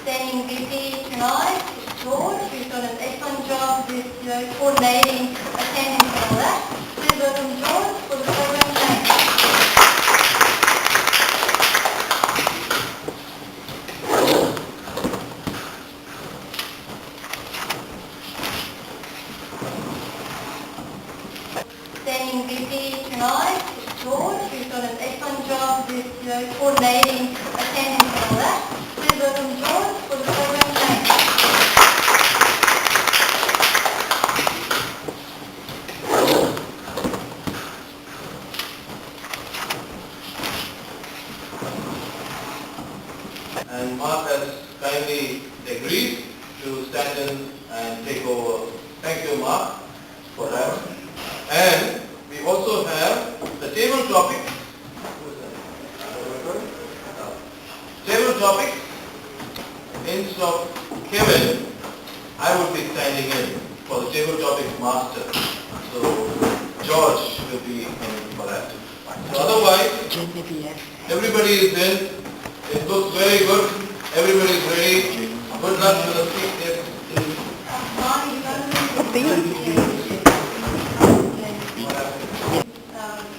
Standing VP tonight is George, who's done an excellent job with coordinating attendance and all that. Please welcome George for the program change. Standing VP tonight is George, who's done an excellent job with coordinating attendance and all that. Please welcome George for the program change. And Mark has kindly agreed to stand in and take over. Thank you, Mark, for that. And we also have the table topic. Table topic. Instead of Kevin, I will be standing in for the table topic master. So George will be in for that. So otherwise, everybody is in. It looks very good. Everybody is ready. Good luck to the speakers.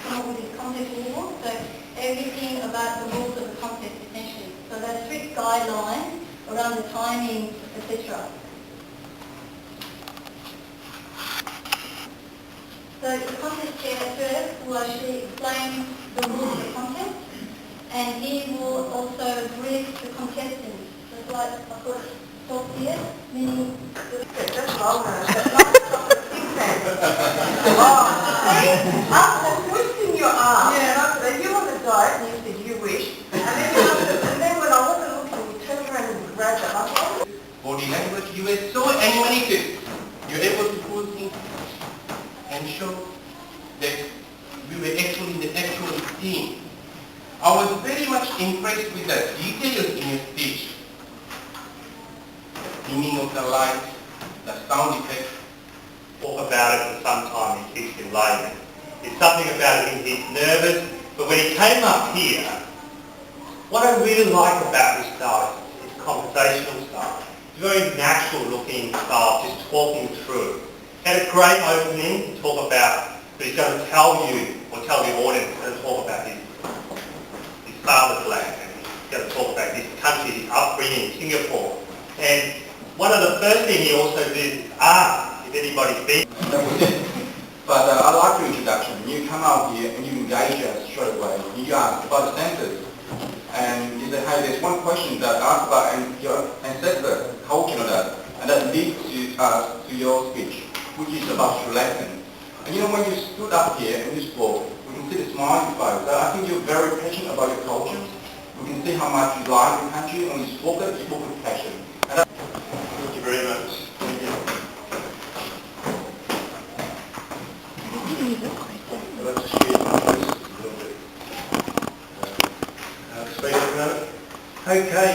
Come up with these contest rules, so everything about the rules of the contest essentially. So there's strict guidelines around the timing, etc. So the contest chair first will actually explain the rules of the contest, and he will also brief the contestants. So it's like I've got talk here, meaning That's wrong, that's not the thing then. I'm twisting your arm, and I said, you want to diet, and you said, you wish. And then when I wasn't looking, you turned around and grabbed it. I thought, body language, you were so animated. You were able to pull things and show that we were actually in the actual scene. I was very much impressed with the details in your speech. The dimming of the light, the sound effect. Talk about it for some time, he keeps him layman. There's something about him, he's nervous, but when he came up here, what I really like about his style is his conversational style. It's a very natural looking style, just talking through. Had a great opening to talk about, but he's going to tell you, or tell the audience, he's going to talk about his father's land, and he's going to talk about his country, his upbringing in Singapore. And one of the first things he also did is ask if anybody's been. That was it. But I like your introduction. You come out here and you engage us straight away. You ask about the census. And you say, hey, there's one question that I asked about and your ancestor culture of that. And that leads to your speech, which is about Sri Lankan. And you know, when you stood up here and you spoke, we can see the smile in your face. So I think you're very passionate about your culture. We can see how much you like your country. When you spoke it, you spoke with passion. And Thank you very much. Thank you. I'd like to share my voice a little bit. Speak at the moment. Okay,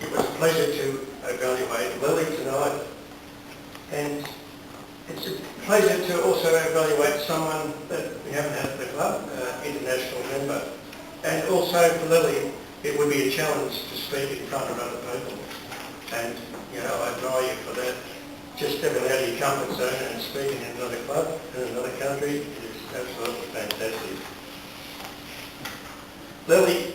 it was a pleasure to evaluate Lily tonight, and it's a pleasure to also evaluate someone that we haven't had at the club, international member. And also for Lily, it would be a challenge to speak in front of other people. And, you know, I admire you for that. Just stepping out of your comfort zone and speaking in another club, in another country, is absolutely fantastic. Lily,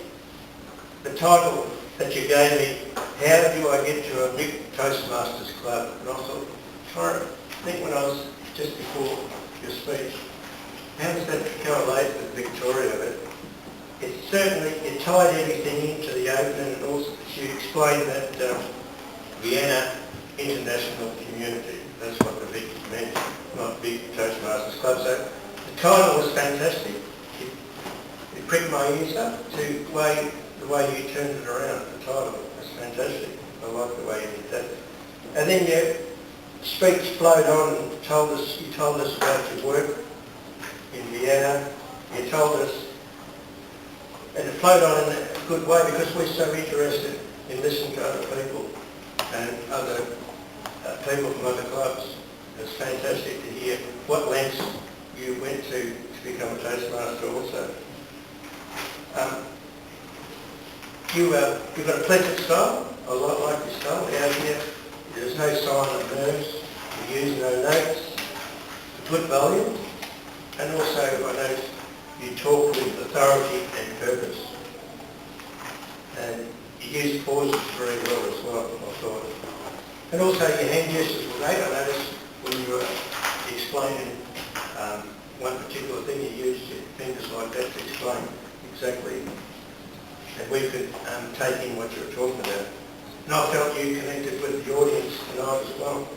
the title that you gave me, how do I get to a big Toastmasters club? And I thought, trying to think when I was just before your speech, how does that correlate with Victoria? But it certainly, it tied everything into the open, and also you explained that Vienna International Community, that's what the big meant, not big Toastmasters club. So the title was fantastic. It pricked my ears up to the way you turned it around. The title was fantastic. I like the way you did that. And then your speech flowed on and you told us about your work in Vienna. You told us, and it flowed on in a good way because we're so interested in listening to other people and other people from other clubs. It's fantastic to hear what lengths you went to become a Toastmaster also. you've got a pleasant style. I like your style. Out here, there's no sign of nerves. You use no notes. Good volume. And also, I notice you talk with authority and purpose. And you use pauses very well as well, I thought. And also your hand gestures were great. I noticed when you were explaining one particular thing, you used your fingers like that to explain exactly, and we could take in what you were talking about. And I felt you connected with the audience tonight as well.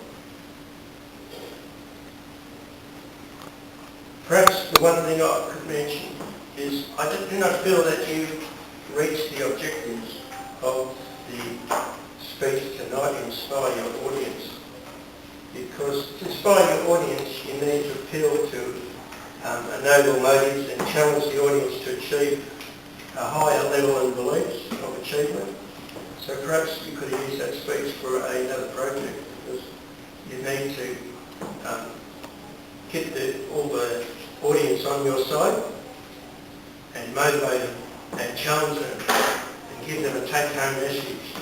Perhaps the one thing I could mention is I do not feel that you reached the objectives of the speech tonight to inspire your audience. Because to inspire your audience, you need to appeal to a noble motives and challenge the audience to achieve a higher level of beliefs of achievement. So perhaps you could use that speech for another project, because you need to get all the audience on your side and motivate them and challenge them and give them a take-home message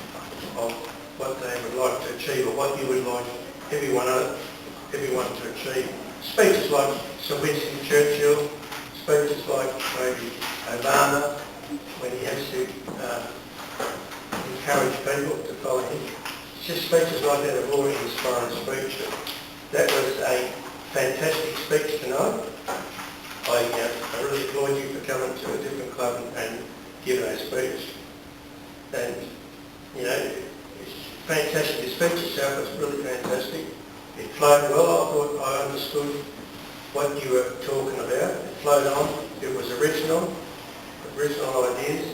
of what they would like to achieve or what you would like everyone to achieve. Speeches like Sir Winston Churchill, speeches like maybe Obama, when he has to encourage people to follow him. It's just speeches like that are already inspiring speech. That was a fantastic speech tonight. I really applaud you for coming to a different club and giving a speech. And, you know, it's fantastic. The speech itself was really fantastic. It flowed well. I thought I understood what you were talking about. It flowed on. It was original ideas.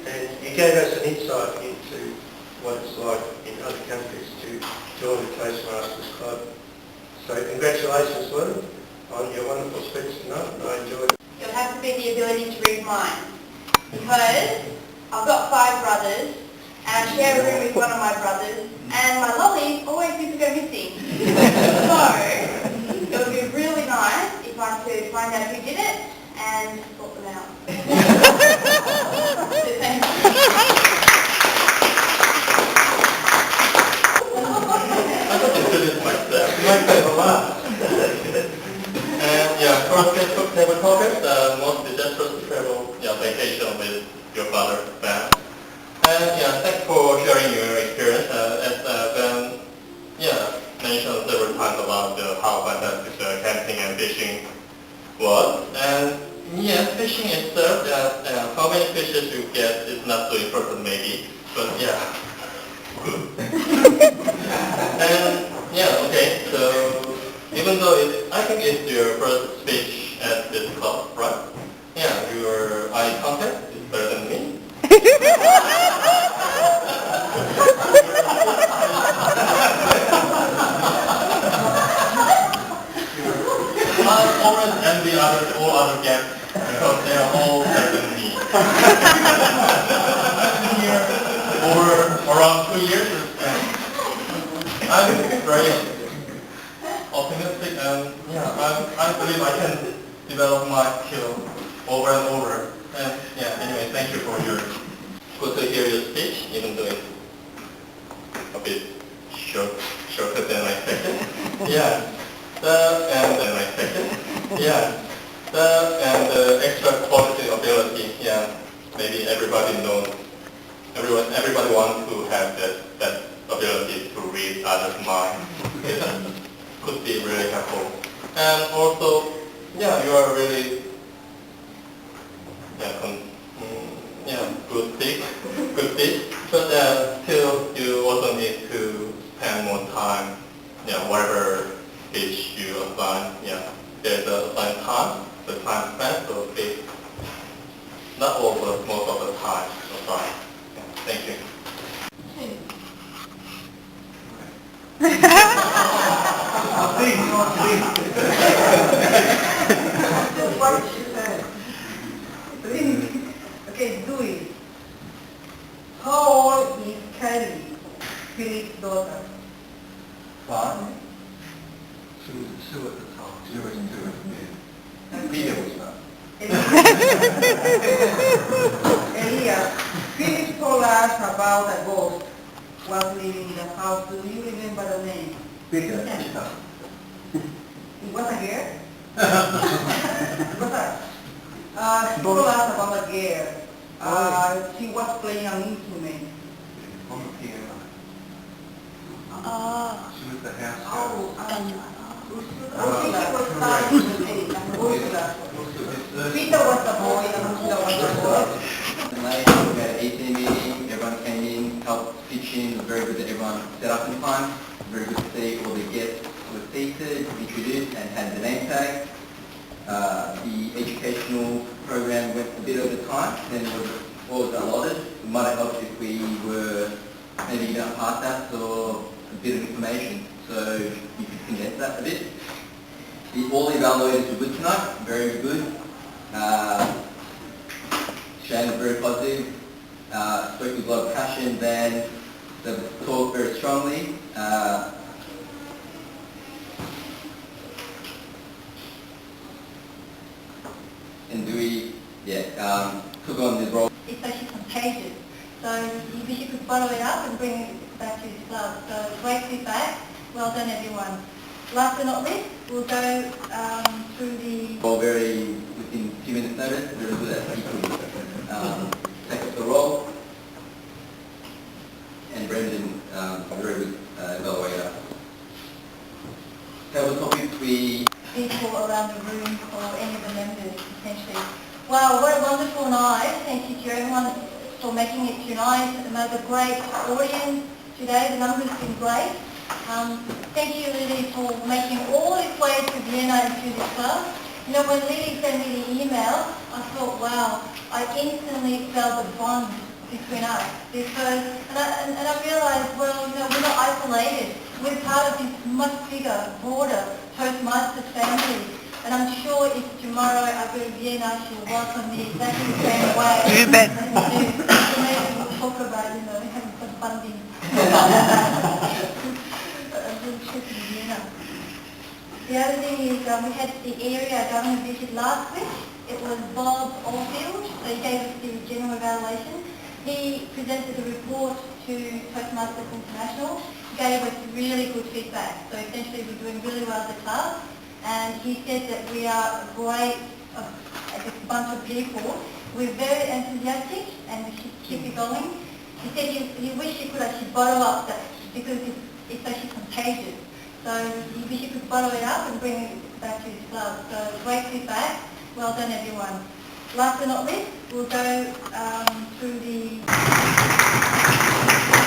And you gave us an insight into what it's like in other countries to join the Toastmasters Club. So congratulations, Lou, on your wonderful speech tonight. I enjoyed it. It would have to be the ability to read minds. Because I've got 5 brothers, and I share a room with one of my brothers, and my lollies always seem to go missing. So, it would be really nice if I could find out who did it and sort them out. Thank you. I thought you did it myself. You might have a laugh. And yeah, for Facebook table topics, most disastrous travel vacation with your father, Ben. And yeah, thanks for sharing your experience. As Ben mentioned several times about how fantastic camping and fishing was. And yeah, fishing itself, how many fishes you get is not so important maybe, but yeah, good. And yeah, okay, so even though I think it's your first speech at this club, right? Yeah, your eye contact is better than me. I always envy all other guests because they are all better than me. I've been here over around 2 years. I'm very optimistic and I believe I can develop my skill over and over. And yeah, anyway, thank you for your good to hear your speech, even though it's a bit shorter than I expected. Yeah. And the extra quality ability, maybe everybody knows, everybody wants to have that ability to read others' mind. It could be really helpful. And also, you are really, good speak, but still you also need to spend more time, whatever speech you assign, there's a assigned time, the time spent, so it's not all, but most of the time assigned. Thank you. Okay, do it. How old is Kelly, Philip's daughter? 5. Sue at the time. She was 2. Yeah. Peter was that. Elia, Philip's asked about a ghost was living in the house. Do you remember the name? Peter. It was a girl? People asked about a girl. She was playing an instrument. On the piano. Oh. She was the house Oh, girl. I think it was starting to say, Ursula. Peter was the boy and Ursula was the girl. And later, we had an EC meeting, everyone came in, helped pitch in, it was very good that everyone set up in time, very good to see all the guests were seated, introduced and had the name tag. The educational program went a bit over time, then what was allotted. It might have helped if we were maybe going past that or a bit of information, so you could condense that a bit. All the evaluators were good tonight, very good. Shane was very positive, spoke with a lot of passion, then they talked very strongly. And Dewey, took on the role. It's actually contagious. So you wish you could follow it up and bring it back to his club. So great feedback. Well done, everyone. Last but not least, we'll go through the... All very, within 2 minutes notice, very good at he could take up the role. And Brendan, very good evaluator. Table topics, we people around the room or any of the members, essentially. Wow, what a wonderful night. Thank you to everyone for making it tonight. Another great audience today. The numbers have been great. Thank you, Lily, for making all this way to Vienna and to this club. You know, when Lily sent me the email, I thought, wow, I instantly felt the bond between us. Because, and I realized, well, you know, we're not isolated. We're part of this much bigger, broader Toastmasters family. And I'm sure if tomorrow I go to Vienna, she'll welcome me exactly the same way. You bet. So maybe we'll talk about, you know, having some funding. The other thing is we had the area government visit last week. It was Bob Oldfield, so he gave us the general evaluation. He presented the report to Toastmasters International, gave us really good feedback. So essentially we're doing really well as a club. And he said that we are a great bunch of people. We're very enthusiastic and we should keep it going. He said he wished he could actually bottle up that because it's actually contagious. So he wished he could bottle it up and bring it back to his club. So great feedback. Well done, everyone. Last but not least, we'll go through the